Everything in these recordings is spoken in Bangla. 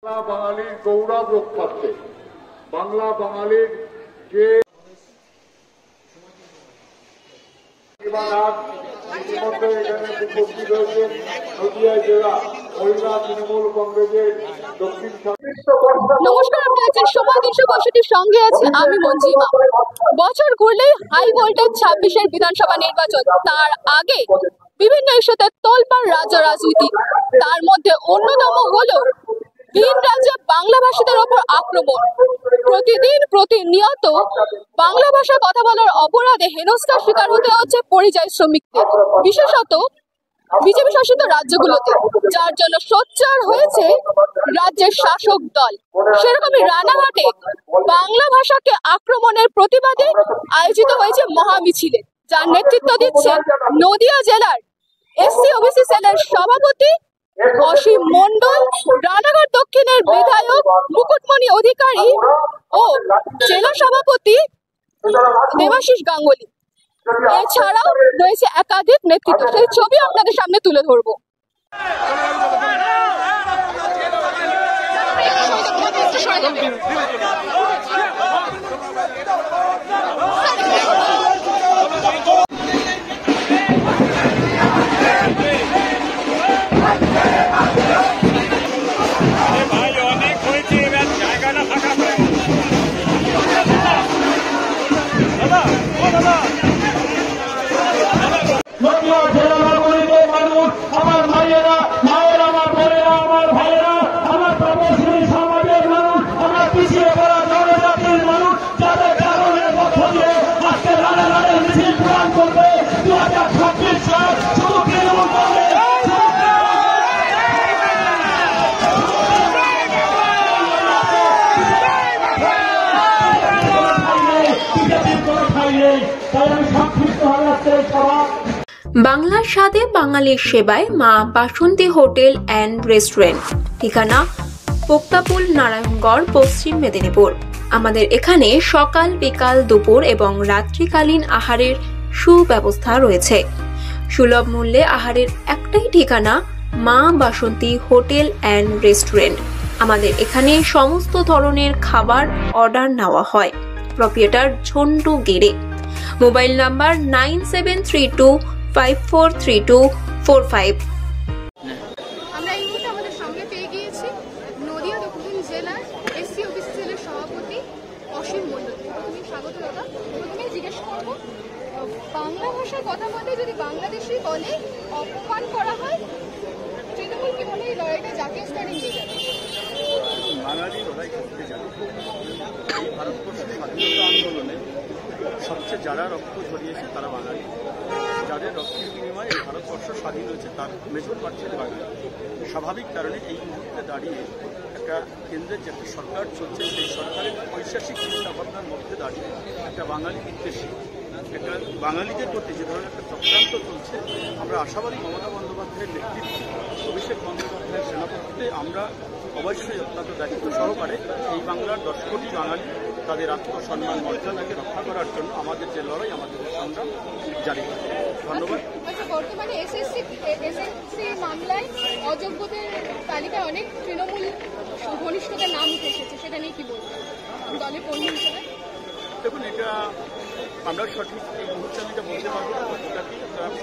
বাঙালির গৌরব রক্ষার্থে বাংলা বাঙালির যে ইতিমধ্যে এখানে উপস্থিত হয়েছেন নদিয়া জেলা মহিলা তৃণমূল কংগ্রেসের দক্ষিণ। নমস্কার, আপনারা যে সময় 365 সঙ্গে আছে আমি মঞ্জিমা। বছর ঘুরলেই হাই ভোল্টেজ 26-এর বিধানসভা নির্বাচন, তার আগে বিভিন্ন ইস্যুতে তোলপাড় রাজ্য রাজনীতি। তার মধ্যে অন্যতম হলো ভিন রাজ্যে বাংলা ভাষীদের ওপর আক্রমণ। প্রতিদিন প্রতিনিয়ত বাংলা ভাষায় কথা বলার অপরাধে হেনস্থার শিকার হতে হচ্ছে পরিযায়ী শ্রমিকদের, বিশেষত বিজেপি শাসিত রাজ্যগুলোতে, যার জন্য সোচ্চার হয়েছে রাজ্যের শাসক দল। সেরকমই রানাঘাটে বাংলা ভাষাকে আক্রমণের প্রতিবাদে আয়োজিত হয়েছে মহামিছিলে, যার নেতৃত্ব দিচ্ছেন নদিয়া জেলার এসসি ওবিসি সেলের সভাপতি অসীম মণ্ডল, রানাঘাট দক্ষিণের বিধায়ক মুকুটমণি অধিকারী ও জেলা সভাপতি দেবাশিস গাঙ্গুলি। এছাড়াও রয়েছে একাধিক নেতৃত্ব, সেই ছবি আপনাদের সামনে তুলে ধরবো। বাংলার স্বাদে বাঙালির সেবায় মা বাসন্তী হোটেল অ্যান্ড রেস্টুরেন্ট, ঠিকানা পোক্তাপুল, নারায়ণগড়, পশ্চিম মেদিনীপুর। আমাদের এখানে সকাল, বিকাল, দুপুর এবং রাত্রিকালীন আহারের সুব্যবস্থা রয়েছে। সুলভ মূল্যে আহারের একটাই ঠিকানা মা বাসন্তী হোটেল অ্যান্ড রেস্টুরেন্ট। আমাদের এখানে সমস্ত ধরনের খাবার অর্ডার নেওয়া হয়। প্রোপ্রাইটার ঝন্টু গেড়ে। Mobile number 9732543245। আমরা এই মুহূর্তে আমাদের সঙ্গে পেয়ে গিয়েছি নদিয়া দক্ষিণ জেলার এসসি ওবিসি সেলের সভাপতি অসীম মণ্ডল। তুমি স্বাগত দাদা। প্রথমেই জিজ্ঞেস করবো, বাংলা ভাষায় কথা বলে যদি বাংলাদেশি বলে অপমান করা হয়, তৃণমূল কিভাবে এই লড়াইটা জাতীয় স্তরে নিয়ে যাবে? বাঙালি লড়াই করতে জানে। এই ভারতবর্ষের স্বাধীনতা আন্দোলনে সবচেয়ে যারা রক্ত ঝরিয়েছে তারা বাঙালি। যাদের রক্তের বিনিময়ে এই ভারতবর্ষ স্বাধীন হয়েছে তার মেজর পার্সেন্ট বাঙালি। স্বাভাবিক কারণে এই মুহূর্তে দাঁড়িয়ে একটা কেন্দ্রের যে একটা সরকার চলছে, সেই সরকারের ঐতিহাসিক চিন্তাভাবনার মধ্যে দাঁড়িয়ে একটা বাঙালি বিদ্বেষী, একটা বাঙালিদের প্রতি যে ধরনের একটা চক্রান্ত চলছে, আমরা আশাবাদী মমতা বন্দ্যোপাধ্যায়ের নেতৃত্বে, অভিষেক বন্দ্যোপাধ্যায়ের সেনাপতিতে আমরা অবশ্যই অত্যন্ত দায়িত্ব সহকারে এই বাংলার 10 কোটি বাঙালি তাদের আত্মসম্মান মর্যাদাকে রক্ষা করার জন্য আমাদের যে লড়াই, আমাদের সংগ্রাম জারি থাকবে। ধন্যবাদ। বর্তমানে এসএসসি মামলায় অযোগ্যদের তালিকায় অনেক তৃণমূল ঘনিষ্ঠদের নাম উঠে এসেছে, সেটা নিয়ে কি বলবেন দলের কর্মী হিসেবে? দেখুন, এটা আমরা সঠিক এই মুহূর্তে আমি এটা বলতে পারবো না, কতটা কি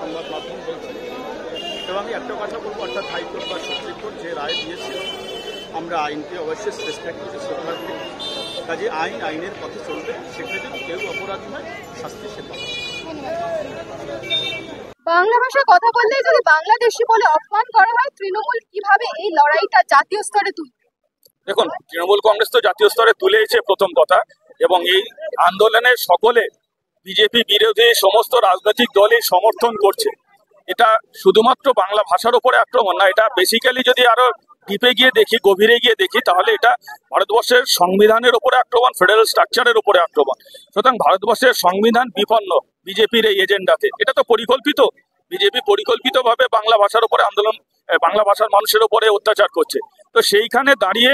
সংবাদ মাধ্যম বলছে। এবং আমি একটা কথা বলবো, অর্থাৎ হাইকোর্ট বা সুপ্রিম কোর্ট যে রায় দিয়েছে, আমরা আইনকে অবশ্যই রেসপেক্ট করি, শ্রদ্ধা করি। কাজে আইনের পথে চলবে, সেখানে যদি কেউ অপরাধী হয় শাস্তি সে পাবে। বাংলা ভাষায় কথা বললে যদি বাংলাদেশি বলে অপমান করা হয়, তৃণমূল কিভাবে এই লড়াইটা জাতীয় স্তরে তুলবে? দেখুন, তৃণমূল কংগ্রেস তো জাতীয় স্তরে তুলেছে প্রথম কথা, এবং এই আন্দোলনে সকলে বিজেপি বিরোধী সমস্ত রাজনৈতিক দলই সমর্থন করছে। এটা শুধুমাত্র বাংলা ভাষার উপরে আক্রমণ না, এটা বেসিক্যালি যদি আরো ডিপে গিয়ে দেখি, গভীরে গিয়ে দেখি, তাহলে এটা ভারতবর্ষের সংবিধানের উপরে আক্রমণ, ফেডারেল স্ট্রাকচারের উপরে আক্রমণ। সুতরাং ভারতবর্ষের সংবিধান বিপন্ন বিজেপির এই এজেন্ডাতে। এটা তো পরিকল্পিত, বিজেপি পরিকল্পিতভাবে বাংলা ভাষার উপরে আন্দোলন, বাংলা ভাষার মানুষের উপরে অত্যাচার করছে। তো সেইখানে দাঁড়িয়ে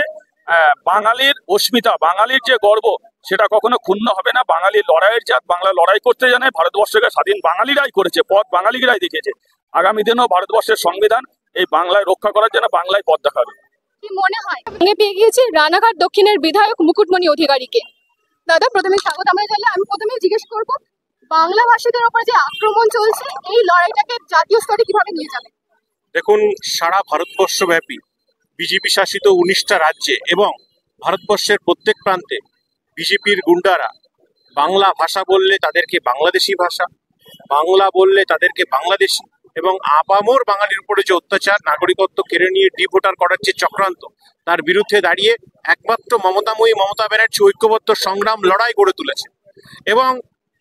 বাঙালির অস্মিতা, বাঙালির যে গর্ব, সেটা কখনো ক্ষুণ্ণ হবে না। বাঙালির লড়াইয়ের জাত, বাংলা লড়াই করতে জানে, ভারতবর্ষকে স্বাধীন বাঙালিরাই করেছে, পথ বাঙালিরাই দেখেছে। আগামী দিনেও ভারতবর্ষের সংবিধান এই বাংলায় রক্ষা করার জন্য বাংলায় পথ দেখাবে। কি মনে হয়? সঙ্গে পেয়ে গিয়েছি রানাঘাট দক্ষিণের বিধায়ক মুকুটমণি অধিকারীকে। দাদা, প্রথমে স্বাগত। আমরা জানলে আমি প্রথমে জিজ্ঞেস করব, বাংলা ভাষীদের উপর যে আক্রমণ চলছে, এই লড়াইটাকে জাতীয় স্তরে কিভাবে নিয়ে যাবে? দেখুন, সারা ভারতবর্ষব্যাপী বিজেপি শাসিত 19টা রাজ্যে এবং ভারতবর্ষের প্রত্যেক প্রান্তে বিজেপির গুন্ডারা বাংলা ভাষা বললে তাদেরকে বাংলাদেশি ভাষা, বাংলা বললে তাদেরকে বাংলাদেশি, এবং আপামর বাঙালির উপরে যে অত্যাচার, নাগরিকত্ব কেড়ে নিয়ে ডিভোটার করার যে চক্রান্ত, তার বিরুদ্ধে দাঁড়িয়ে একমাত্র মমতাময়ী মমতা ব্যানার্জি ঐক্যবদ্ধ সংগ্রাম লড়াই গড়ে তুলেছে। এবং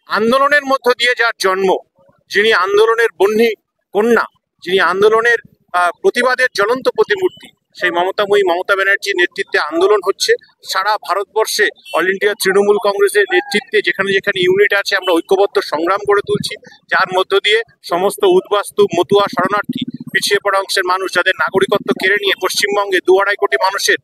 আন্দোলনের মধ্য দিয়ে যার জন্ম, যিনি আন্দোলনের বহ্নি কন্যা, যিনি আন্দোলনের প্রতিবাদের জ্বলন্ত প্রতিমূর্তি, সেই মমতাময়ী মমতা ব্যানার্জির নেতৃত্বে আন্দোলন হচ্ছে। সারা ভারতবর্ষে অল ইন্ডিয়া তৃণমূল কংগ্রেসের নেতৃত্বে যেখানে যেখানে ইউনিট আছে আমরা ঐক্যবদ্ধ সংগ্রাম গড়ে তুলছি, যার মধ্য দিয়ে সমস্ত উদ্বাস্তু, মতুয়া, শরণার্থী, পিছিয়ে পড়া অংশের মানুষ যাদের নাগরিকত্ব কেড়ে নিয়ে পশ্চিমবঙ্গে 2.5 কোটি মানুষের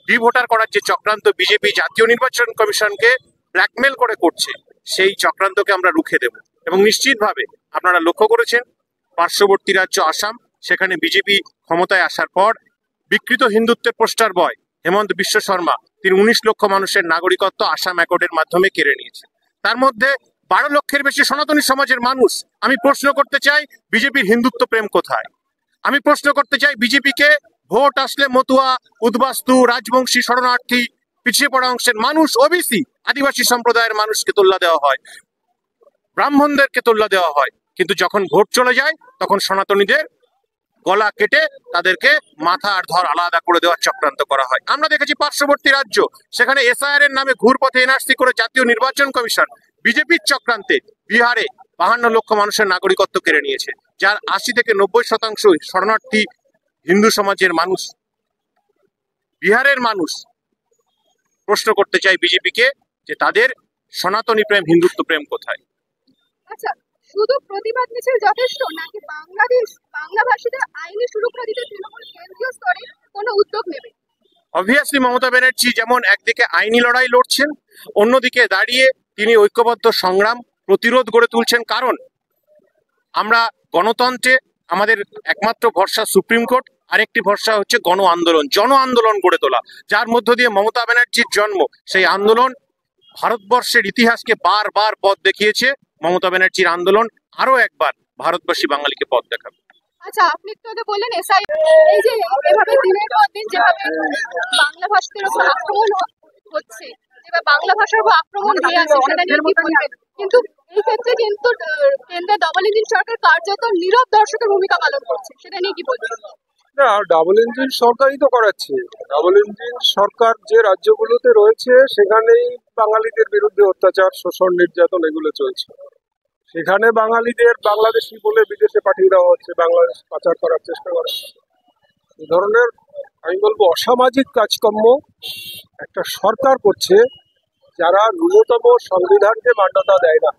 ডিভোটার করার যে চক্রান্ত বিজেপি জাতীয় নির্বাচন কমিশনকে ব্ল্যাকমেল করে করছে, সেই চক্রান্তকে আমরা রুখে দেব। এবং নিশ্চিতভাবে আপনারা লক্ষ্য করেছেন, পার্শ্ববর্তী রাজ্য আসাম, সেখানে বিজেপি ক্ষমতায় আসার পর বিকৃত হিন্দুত্বের পোস্টার বয় হেমন্ত বিশ্ব শর্মা, তিনি 19 লক্ষ মানুষের নাগরিকত্ব আসাম অ্যাকর্ডের মাধ্যমে কেড়ে নিয়েছে। তার মধ্যে 12 লক্ষের বেশি সনাতনী সমাজের মানুষ। আমি প্রশ্ন করতে চাই, বিজেপির হিন্দুত্ব প্রেম কোথায়? আমি প্রশ্ন করতে চাই, বিজেপিকে ভোট আসলে মতুয়া, উদ্বাস্তু, রাজবংশী, শরণার্থী, পিছিয়ে পড়া অংশের মানুষ, ওবিসি, আদিবাসী সম্প্রদায়ের মানুষকে তোল্লা দেওয়া হয়, ব্রাহ্মণদেরকে তোল্লা দেওয়া হয়, কিন্তু যখন ভোট চলে যায় তখন সনাতনীদের গলা কেটে তাদেরকে মাথা আর ধর আলাদা করে দেওয়ার চক্রান্ত করা হয়। আমরা দেখেছি পার্শ্ববর্তী রাজ্য, সেখানে এসআইআর এর নামে ঘুরপথে এনআরসি করে জাতীয় নির্বাচন কমিশন বিজেপির চক্রান্তে বিহারে 52 লক্ষ মানুষের নাগরিকত্ব কেড়ে নিয়েছে, যার 80 থেকে 90% শরণার্থী হিন্দু সমাজের মানুষ, বিহারের মানুষ। প্রশ্ন করতে চাই বিজেপিকে যে তাদের সনাতনী প্রেম, হিন্দুত্ব প্রেম কোথায়? আচ্ছা, শুধু প্রতিবাদ মিছিল যথেষ্ট নাকি বাংলা ভাষীদের আইনি সুরক্ষা দিতে তৃণমূল কেন্দ্রীয় স্তরে কোনো উদ্যোগ নেবে? অবভিয়াসলি মমতা ব্যানার্জি যেমন একদিকে আইনি লড়াই লড়ছেন, অন্যদিকে দাঁড়িয়ে তিনি ঐক্যবদ্ধ সংগ্রাম, প্রতিরোধ গড়ে তুলছেন। কারণ আমরা গণতন্ত্রে আমাদের একমাত্র ভরসা সুপ্রিম কোর্ট, আরেকটি ভরসা হচ্ছে গণ আন্দোলন, জন আন্দোলন গড়ে তোলা, যার মধ্য দিয়ে মমতা ব্যানার্জির জন্ম। সেই আন্দোলন ভারতবর্ষের ইতিহাসকে বারবার পথ দেখিয়েছে। মমতা ব্যানার্জির আন্দোলন আরো একবার ভারতবাসী বাঙালিকে পথ দেখাবে। আচ্ছা, আপনি একটু আগে বললেন এসআই, এই যে এভাবে দিনের পর দিন যেভাবে বাংলা ভাষীদের উপর আক্রমণ হচ্ছে, যেভাবে বাংলা ভাষার উপর আক্রমণ হয়ে আছে, সেটা নিয়ে কি বলবেন? কিন্তু এই ক্ষেত্রে কিন্তু কেন্দ্রের ডবল ইঞ্জিন সরকার কার্যত নীরব দর্শকের ভূমিকা পালন করছে, সেটা নিয়ে কি বলবেন? না, ডাবল ইঞ্জিন সরকারই তো করাচ্ছে। ডাবল ইঞ্জিন সরকার যে রাজ্যগুলোতে রয়েছে সেখানেই বাঙালিদের বিরুদ্ধে অত্যাচার, শোষণ, নির্যাতন এগুলো চলছে। সেখানে বাঙালিদের বাংলাদেশি বলে বিদেশে পাঠিয়ে দেওয়া হচ্ছে, বাংলাদেশ পাচার করার চেষ্টা করা হচ্ছে। এই ধরনের আমি বলবো অসামাজিক কাজকর্ম একটা সরকার করছে, যারা ন্যূনতম সংবিধানকে মান্যতা দেয় না।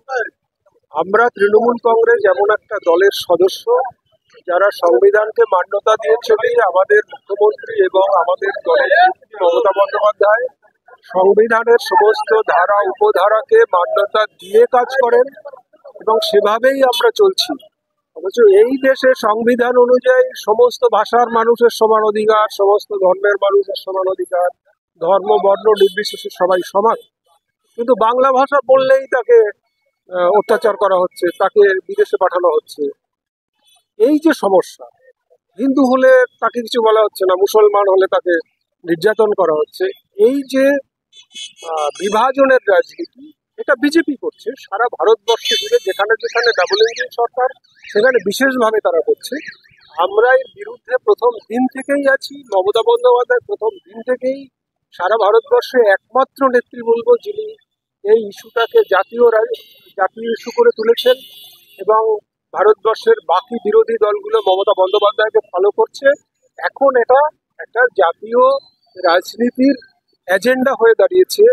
আমরা তৃণমূল কংগ্রেস এমন একটা দলের সদস্য যারা সংবিধানকে মান্যতা দিয়ে চলি। আমাদের মুখ্যমন্ত্রী এবং আমাদের দলের মমতা বন্দ্যোপাধ্যায় সংবিধানের সমস্ত ধারা উপধারাকে মান্যতা দিয়ে কাজ করেন এবং সেভাবেই আমরা চলছি। অথচ এই দেশে সংবিধান অনুযায়ী সমস্ত ভাষার মানুষের সমান অধিকার, সমস্ত ধর্মের মানুষের সমান অধিকার, ধর্ম বর্ণ নির্বিশেষে সবাই সমান, কিন্তু বাংলা ভাষা বললেই তাকে অত্যাচার করা হচ্ছে, তাকে বিদেশে পাঠানো হচ্ছে। এই যে সমস্যা, হিন্দু হলে তাকে কিছু বলা হচ্ছে না, মুসলমান হলে তাকে নির্যাতন করা হচ্ছে। এই যে বিভাজনের রাজনীতি, এটা বিজেপি করছে সারা ভারতবর্ষে জুড়ে, যেখানে যেখানে ডাবল ইঞ্জিন সরকার সেখানে বিশেষভাবে তারা করছে। আমরা এর বিরুদ্ধে প্রথম দিন থেকেই আছি। মমতা বন্দ্যোপাধ্যায় প্রথম দিন থেকেই সারা ভারতবর্ষে একমাত্র নেত্রী বলবো যিনি এই ইস্যুটাকে জাতীয় ইস্যু করে তুলেছেন, এবং ভারতবর্ষের বাকি বিরোধী দলগুলো মমতা বন্দ্যোপাধ্যায়কে ফলো করছে। এখন এটা একটা জাতীয় রাজনীতির এজেন্ডা হয়ে দাঁড়িয়েছে,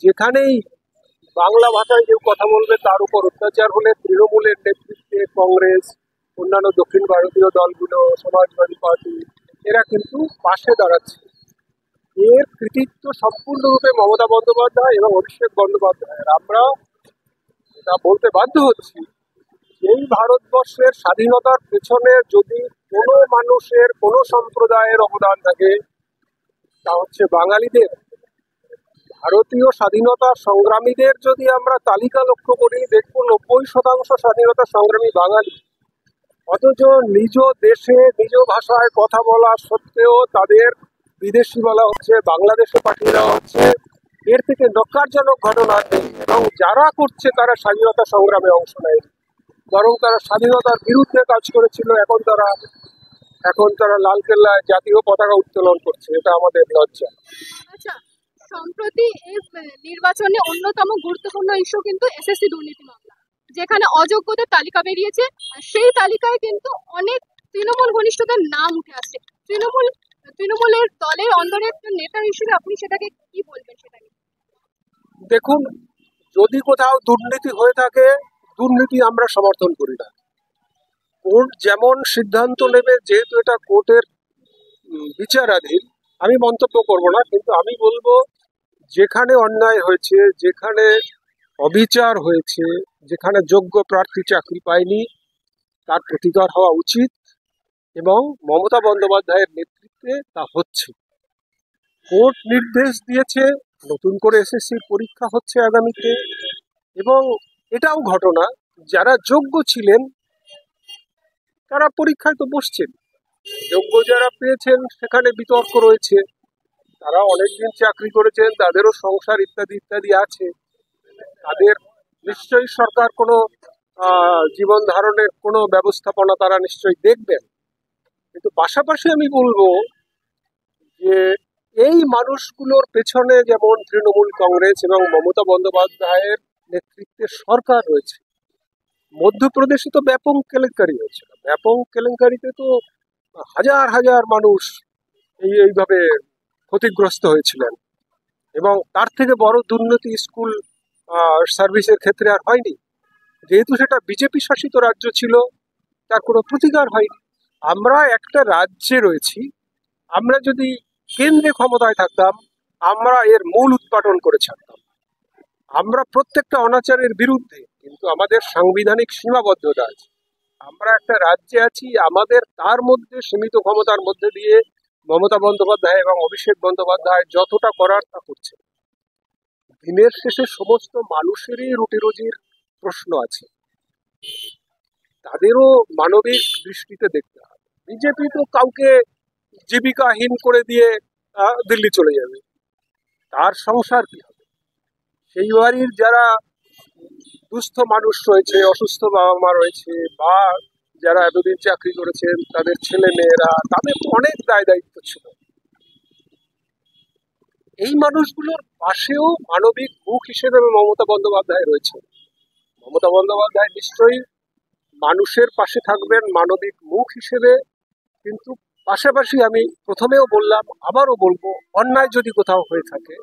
যেখানেই বাংলা ভাষায় কেউ কথা বলবে তার উপর অত্যাচার হলে তৃণমূলের নেতৃত্বে কংগ্রেস, অন্যান্য দক্ষিণ ভারতীয় দলগুলো, সমাজবাদী পার্টি, এরা কিন্তু পাশে দাঁড়াচ্ছে। এর কৃতিত্ব সম্পূর্ণরূপে মমতা বন্দ্যোপাধ্যায় এবং অভিষেক বন্দ্যোপাধ্যায়ের। আমরা এটা বলতে বাধ্য হচ্ছি এই ভারতবর্ষের স্বাধীনতার পেছনে যদি কোনো মানুষের কোনো সম্প্রদায়ের অবদান থাকে তা হচ্ছে বাঙালিদের। ভারতীয় স্বাধীনতা সংগ্রামীদের যদি আমরা তালিকা লক্ষ্য করি, দেখব 90% স্বাধীনতা সংগ্রামী বাঙালি। অথচ নিজ দেশে নিজ ভাষায় কথা বলা সত্ত্বেও তাদের বিদেশি বলা হচ্ছে, বাংলাদেশে পাঠিয়ে দেওয়া হচ্ছে। এর থেকে নক্কারজনক ঘটনা নেই। এবং যারা করছে তারা স্বাধীনতা সংগ্রামে অংশ নেয়, বরং তারা স্বাধীনতার বিরুদ্ধে কাজ করেছিল। এখন তারা লালকেল্লায় জাতীয় পতাকা উত্তোলন করছে। এটা আমাদের লজ্জা। আচ্ছা, সম্প্রতি এই নির্বাচনে অন্যতম গুরুত্বপূর্ণ ইস্যু কিন্তু এসএসসি দুর্নীতি মামলা, যেখানে অযোগ্যদের তালিকা বেরিয়েছে। আর সেই তালিকায় কিন্তু অনেক তৃণমূল ঘনিষ্ঠদের নাম উঠে আসছে। তৃণমূলের দলের অন্দরের একজন নেতা হিসেবে আপনি সেটাকে কি বলবেন? সেটাকে দেখুন, যদি কোথাও দুর্নীতি হয়ে থাকে, দুর্নীতি আমরা সমর্থন করি না। কোর্ট যেমন সিদ্ধান্ত নেবে, যেহেতু এটা কোর্টের বিচারাধীন, আমি মন্তব্য করব না। কিন্তু আমি বলবো, যেখানে অন্যায় হয়েছে, যেখানে অবিচার হয়েছে, যেখানে যোগ্য প্রার্থী চাকরি পায়নি, তার প্রতিকার হওয়া উচিত। এবং মমতা বন্দ্যোপাধ্যায়ের নেতৃত্বে তা হচ্ছে। কোর্ট নির্দেশ দিয়েছে, নতুন করে এসএসসির পরীক্ষা হচ্ছে আগামীতে। এবং এটাও ঘটনা, যারা যোগ্য ছিলেন তারা পরীক্ষায় তো বসছেন। যোগ্য যারা পেয়েছেন সেখানে বিতর্ক রয়েছে। তারা অনেকদিন চাকরি করেছেন, তাদেরও সংসার ইত্যাদি ইত্যাদি আছে। তাদের নিশ্চয়ই সরকার কোনো জীবন ধারণের কোনো ব্যবস্থাপনা তারা নিশ্চয়ই দেখবেন। কিন্তু পাশাপাশি আমি বলবো যে এই মানুষগুলোর পেছনে যেমন তৃণমূল কংগ্রেস এবং মমতা বন্দ্যোপাধ্যায়ের নেতৃত্বে সরকার রয়েছে। মধ্যপ্রদেশে তো ব্যাপক কেলেঙ্কারি হয়েছিল। ব্যাপক কেলেঙ্কারিতে তো হাজার হাজার মানুষ এইভাবে ক্ষতিগ্রস্ত হয়েছিলেন। এবং তার থেকে বড় দুর্নীতি স্কুল সার্ভিসের ক্ষেত্রে আর হয়নি। যেহেতু সেটা বিজেপি শাসিত রাজ্য ছিল, তার কোনো প্রতিকার হয়নি। আমরা একটা রাজ্যে রয়েছি, আমরা যদি কেন্দ্রে ক্ষমতায় থাকতাম, আমরা এর মূল উৎপাটন করে ছাড়তাম। আমরা প্রত্যেকটা অনাচারের বিরুদ্ধে, কিন্তু আমাদের সাংবিধানিক সীমাবদ্ধতা আছে। আমরা একটা রাজ্যে আছি, আমাদের তার মধ্যে সীমিত ক্ষমতার মধ্যে দিয়ে মমতা বন্দ্যোপাধ্যায় এবং অভিষেক বন্দ্যোপাধ্যায় যতটা করার তা করছে। দিনের শেষে সমস্ত মানুষেরই রুটি রুজির প্রশ্ন আছে, তাদেরও মানবিক দৃষ্টিতে দেখতে হবে। বিজেপি তো কাউকে জীবিকাহীন করে দিয়ে দিল্লি চলে যাবে, তার সংসার কি হবে? সেই বাড়ির যারা দুস্থ মানুষ রয়েছে, অসুস্থ বাবা মা রয়েছে, বা যারা এতদিন চাকরি করেছেন তাদের ছেলে মেয়েরা, তাদের তো অনেক দায় দায়িত্ব ছিল। এই মানুষগুলোর পাশেও মানবিক মুখ হিসেবে মমতা বন্দ্যোপাধ্যায় রয়েছে। মমতা বন্দ্যোপাধ্যায় নিশ্চয়ই মানুষের পাশে থাকবেন মানবিক মুখ হিসেবে। কিন্তু পাশাপাশি আমি প্রথমেও বললাম, আবারও বলবো, অন্যায় যদি কোথাও হয়ে থাকে,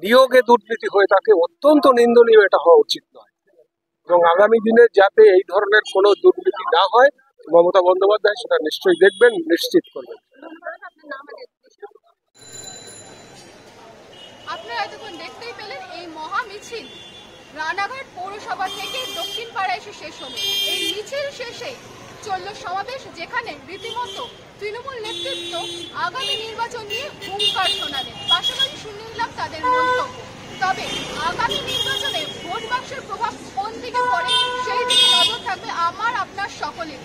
নিয়োগে দুর্নীতি হয়ে থাকে, অত্যন্ত নিন্দনীয়, এটা হওয়া উচিত নয়। এবং আগামী দিনে যাতে এই ধরনের কোনো দুর্নীতি না হয়, মমতা বন্দ্যোপাধ্যায় সেটা নিশ্চয়ই দেখবেন, নিশ্চিত করবেন। আপনারা এতক্ষণ দেখতেই পেলেন এই মহা মিছিল রানাঘাট পৌরসভা থেকে দক্ষিণ পাড়া এসে শেষ হলো। এই মিছিল শেষে চলল সমাবেশ, যেখানে রীতিমতো তৃণমূল নেতৃত্ব আগামী নির্বাচন নিয়ে হুঙ্কার শোনালেন। পাশাপাশি শুনে নিলাম তাদের মন্তব্য। তবে আগামী নির্বাচনে ভোট বাক্সের প্রভাব কোন দিকে পড়ে, সেই দিকে নজর থাকবে আমার আপনার সকলের।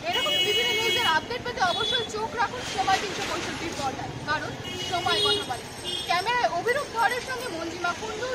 এরকম বিভিন্ন নিউজের আপডেট পেতে অবশ্যই চোখ রাখুন সময় 365 পর্দায়, কারণ সময় কথা বলে। ক্যামেরায় অভিরূপ ধরের সঙ্গে মঞ্জিমা কুন্ডু।